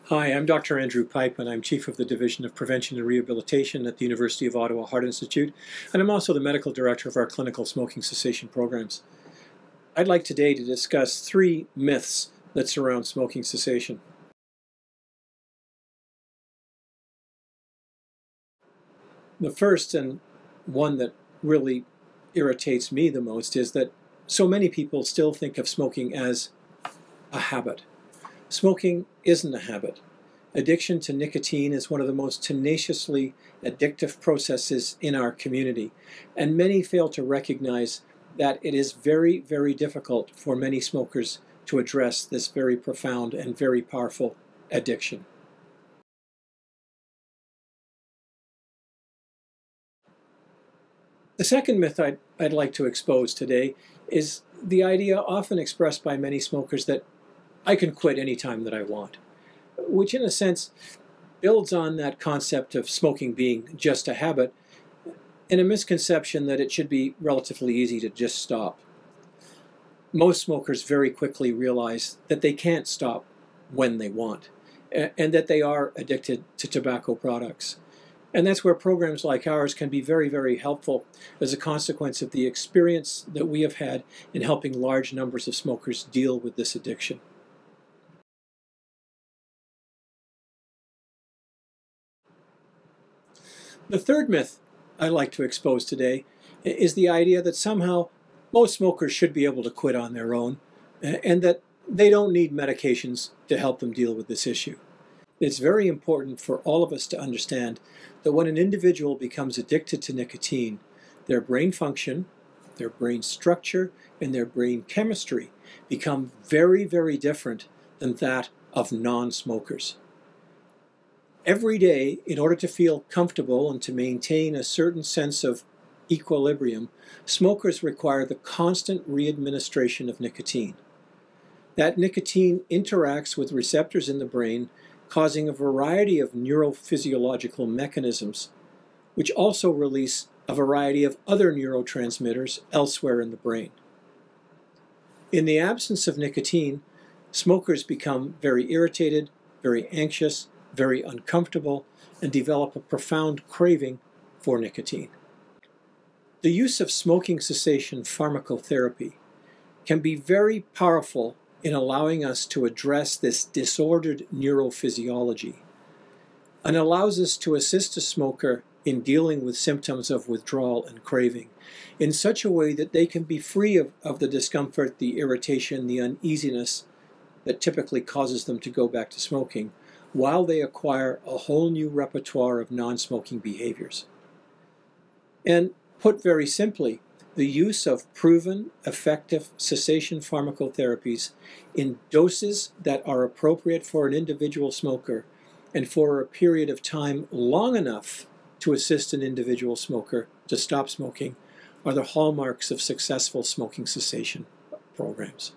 Hi, I'm Dr. Andrew Pipe, and I'm Chief of the Division of Prevention and Rehabilitation at the University of Ottawa Heart Institute, and I'm also the Medical Director of our clinical smoking cessation programs. I'd like today to discuss 3 myths that surround smoking cessation. The first, and one that really irritates me the most, is that so many people still think of smoking as a habit. Smoking isn't a habit. Addiction to nicotine is one of the most tenaciously addictive processes in our community, and many fail to recognize that it is very, very difficult for many smokers to address this very profound and very powerful addiction. The second myth I'd like to expose today is the idea often expressed by many smokers that I can quit any time that I want, which in a sense builds on that concept of smoking being just a habit and a misconception that it should be relatively easy to just stop. Most smokers very quickly realize that they can't stop when they want and that they are addicted to tobacco products. And that's where programs like ours can be very, very helpful as a consequence of the experience that we have had in helping large numbers of smokers deal with this addiction. The third myth I'd like to expose today is the idea that somehow most smokers should be able to quit on their own and that they don't need medications to help them deal with this issue. It's very important for all of us to understand that when an individual becomes addicted to nicotine, their brain function, their brain structure, and their brain chemistry become very, very different than that of non-smokers. Every day, in order to feel comfortable and to maintain a certain sense of equilibrium, smokers require the constant readministration of nicotine. That nicotine interacts with receptors in the brain, causing a variety of neurophysiological mechanisms, which also release a variety of other neurotransmitters elsewhere in the brain. In the absence of nicotine, smokers become very irritated, very anxious, very uncomfortable, and develop a profound craving for nicotine. The use of smoking cessation pharmacotherapy can be very powerful in allowing us to address this disordered neurophysiology and allows us to assist a smoker in dealing with symptoms of withdrawal and craving in such a way that they can be free of the discomfort, the irritation, the uneasiness that typically causes them to go back to smoking, while they acquire a whole new repertoire of non-smoking behaviors. And put very simply, the use of proven, effective cessation pharmacotherapies in doses that are appropriate for an individual smoker and for a period of time long enough to assist an individual smoker to stop smoking are the hallmarks of successful smoking cessation programs.